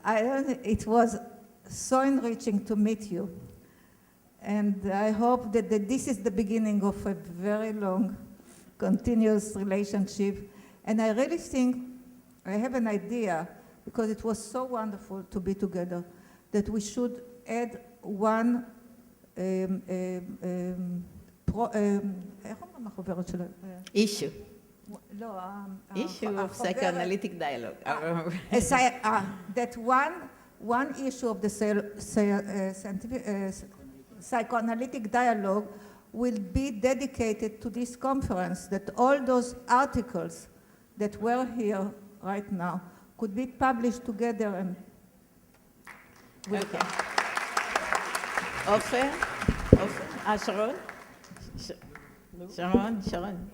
It was so enriching to meet you. And I hope that this is the beginning of a very long, continuous relationship. And I really think, I have an idea, because it was so wonderful to be together, that we should add one איך אומרים החוברת שלו? issue. לא, issue of psychoanalytic dialogue. That one issue of the psychoanalytic dialogue will be dedicated to this conference, that all those articles that were here right now could be published together and Okay. Ofer? Sharon? Sharon.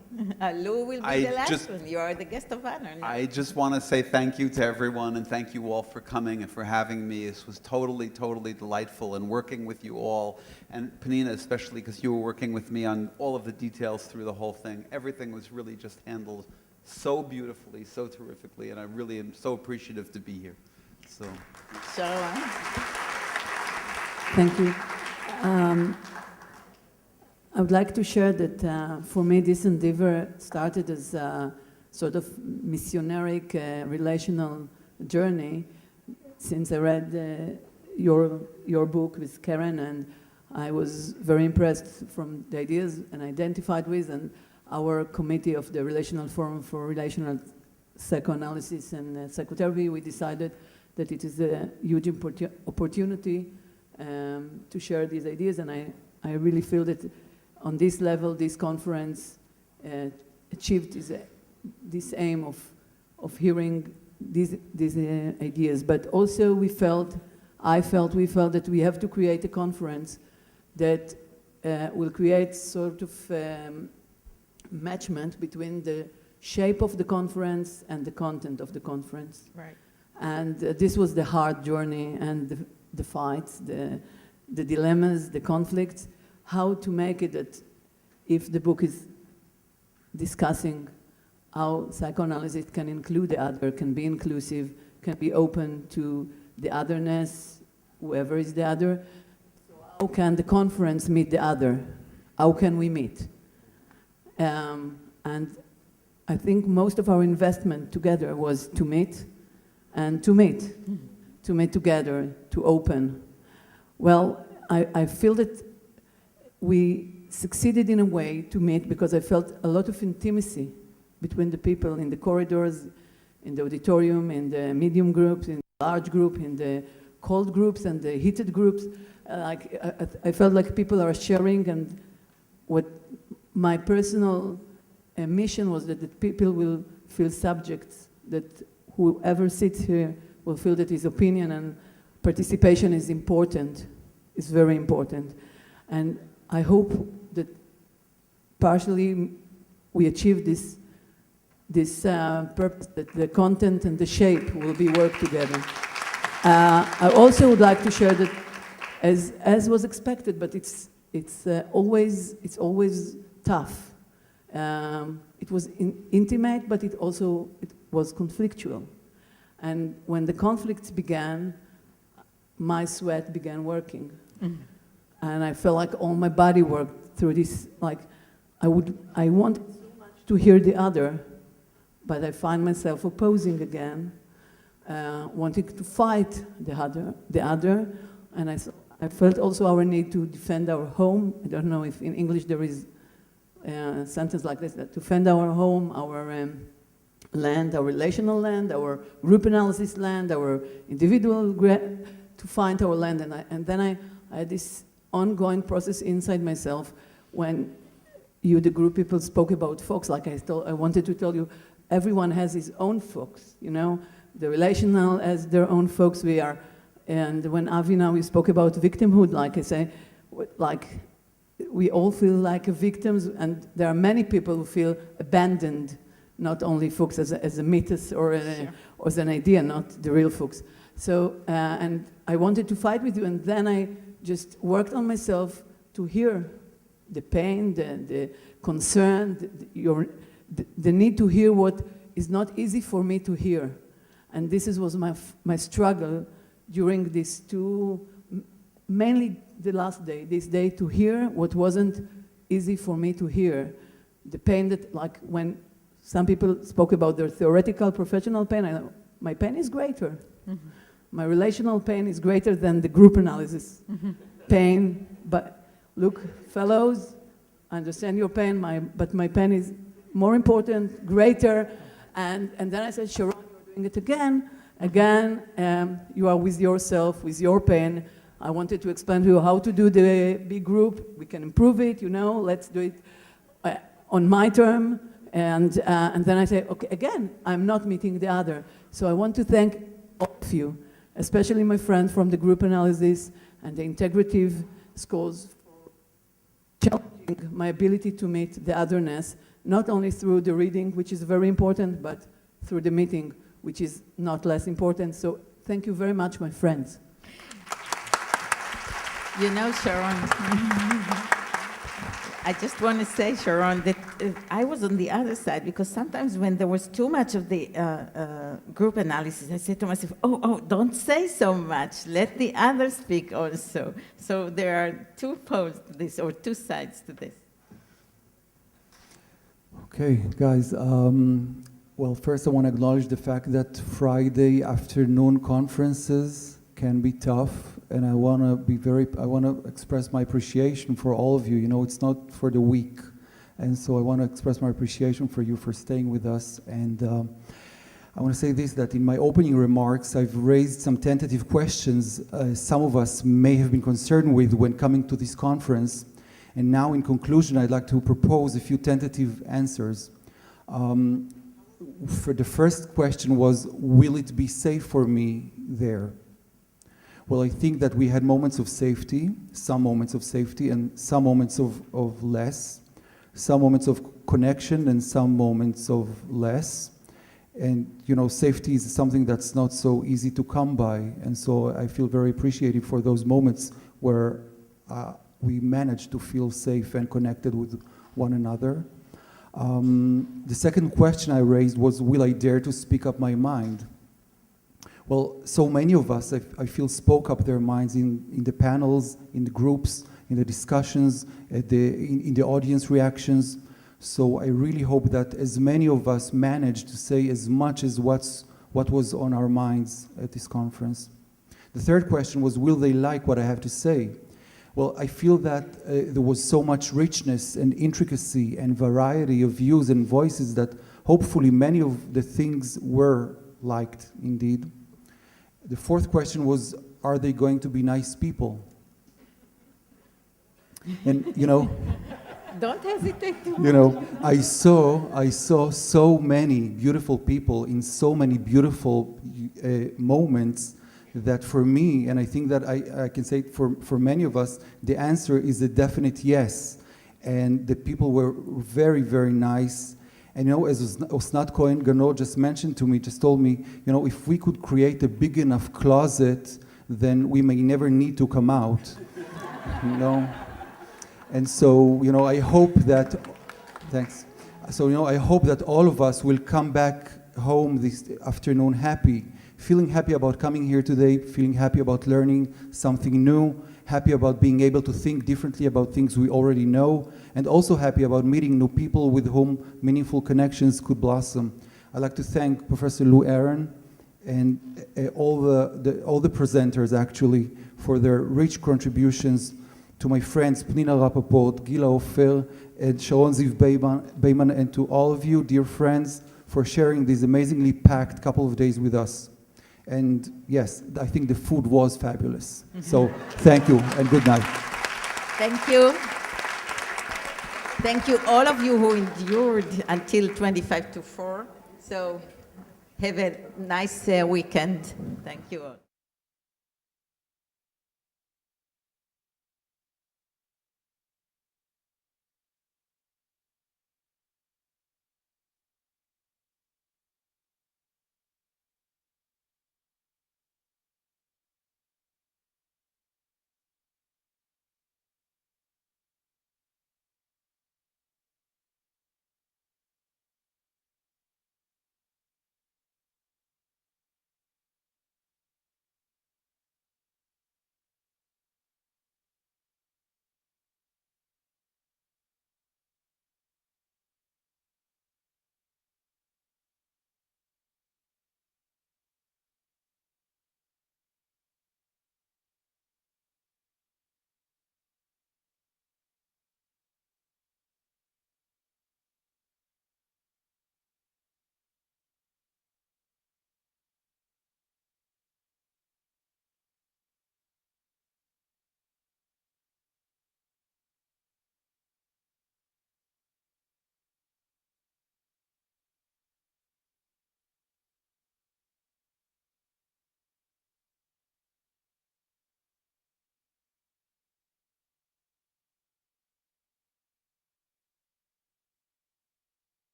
Lou will be the last one. You are the guest of honor. No? I just want to say thank you to everyone, and thank you all for coming and for having me. This was totally, totally delightful, and working with you all, and Penina especially, because you were working with me on all of the details through the whole thing. Everything was really just handled so beautifully, so terrifically, and I really am so appreciative to be here. So. Sharon. Thank you. I would like to share that for me this endeavor started as a sort of missionary relational journey, since I read your book with Karen, and I was very impressed from the ideas and identified with, and our committee of the Relational Forum for Relational Psychoanalysis and Psychotherapy, we decided that it is a huge opportunity to share these ideas, and I really feel that on this level, this conference achieved this aim of hearing these ideas. But also we felt that we have to create a conference that will create sort of matchment between the shape of the conference and the content of the conference. Right. And this was the hard journey and the fights, the dilemmas, the conflicts, how to make it that if the book is discussing how psychoanalysis can include the other, can be inclusive, can be open to the otherness, whoever is the other, so how can the conference meet the other? How can we meet? And I think most of our investment together was to meet and to meet together, to open. Well, I feel that we succeeded in a way to meet because I felt a lot of intimacy between the people in the corridors, in the auditorium, in the medium groups, in the large group, in the cold groups and the heated groups. I felt like people are sharing, and what my personal mission was that people will feel subjects, that whoever sits here will feel that his opinion and participation is important, is very important. And I hope that partially we achieve this purpose, that the content and the shape will be worked together. I also would like to share that, as was expected, but it's always tough. It was intimate, but it was conflictual. And when the conflicts began, my sweat began working. Mm-hmm. And I felt like all my body worked through this, like I wanted so much to hear the other, but I find myself opposing again, wanting to fight the other, and I felt also our need to defend our home. I don't know if in English there is a sentence like this, that to defend our home, our land, our relational land, our group analysis land, our individual, to find our land. And then I had this ongoing process inside myself when you, the group people, spoke about folks. Like I wanted to tell you, everyone has his own folks, you know. The relational has their own folks. And when Avi now we spoke about victimhood, like I say, like we all feel like victims, and there are many people who feel abandoned, not only folks as a myth or as an idea, not the real folks. So, and I wanted to fight with you, and then I just worked on myself to hear the pain, the concern, the need to hear what is not easy for me to hear. And this was my struggle during these two, mainly the last day, this day, to hear what wasn't easy for me to hear. The pain that, like when some people spoke about their theoretical professional pain, my pain is greater. Mm-hmm. My relational pain is greater than the group analysis pain. But look, fellows, I understand your pain, but my pain is more important, greater. And then I said, Sharon, you're doing it again. You are with yourself, with your pain. I wanted to explain to you how to do the big group. We can improve it, let's do it on my term. And then I say, okay, again, I'm not meeting the other. So I want to thank all of you, especially my friend from the group analysis and the integrative scores for challenging my ability to meet the otherness, not only through the reading, which is very important, but through the meeting, which is not less important. So thank you very much, my friends. Sharon, I just want to say, Sharon, that I was on the other side, because sometimes when there was too much of the group analysis, I said to myself, oh, don't say so much. Let the others speak also. So there are two poles to this, or two sides to this. Okay, guys. Well, first I want to acknowledge the fact that Friday afternoon conferences can be tough, and I want to express my appreciation for all of you. It's not for the weak, and so I want to express my appreciation for you for staying with us. And I want to say this, that in my opening remarks, I've raised some tentative questions some of us may have been concerned with when coming to this conference. And now, in conclusion, I'd like to propose a few tentative answers. For the first question was, will it be safe for me there? Well, I think that we had moments of safety, some moments of safety, and some moments of less, some moments of connection, and some moments of less. And, safety is something that's not so easy to come by. And so I feel very appreciative for those moments where we managed to feel safe and connected with one another. The second question I raised was, will I dare to speak up my mind? Well, so many of us, I feel, spoke up their minds in the panels, in the groups, in the discussions, in the audience reactions. So I really hope that as many of us managed to say as much as what was on our minds at this conference. The third question was, will they like what I have to say? Well, I feel that there was so much richness and intricacy and variety of views and voices that hopefully many of the things were liked indeed. The fourth question was, are they going to be nice people? And, Don't hesitate to. I saw so many beautiful people in so many beautiful moments that for me, and I think that I can say for many of us, the answer is a definite yes. And the people were very, very nice. And as Osnat Cohen-Ganot just mentioned to me, just told me, if we could create a big enough closet, then we may never need to come out, And so, I hope that, thanks. So, I hope that all of us will come back home this afternoon happy, feeling happy about coming here today, feeling happy about learning something new, happy about being able to think differently about things we already know, and also happy about meeting new people with whom meaningful connections could blossom. I'd like to thank Professor Lou Aaron and all the presenters, actually, for their rich contributions, to my friends Pnina Rapaport, Gila Ofer, and Sharon Ziv Beyman, and to all of you, dear friends, for sharing this amazingly packed couple of days with us. And yes, I think the food was fabulous. So thank you and good night. Thank you. Thank you, all of you who endured until 25 to 4. So have a nice weekend. Thank you all.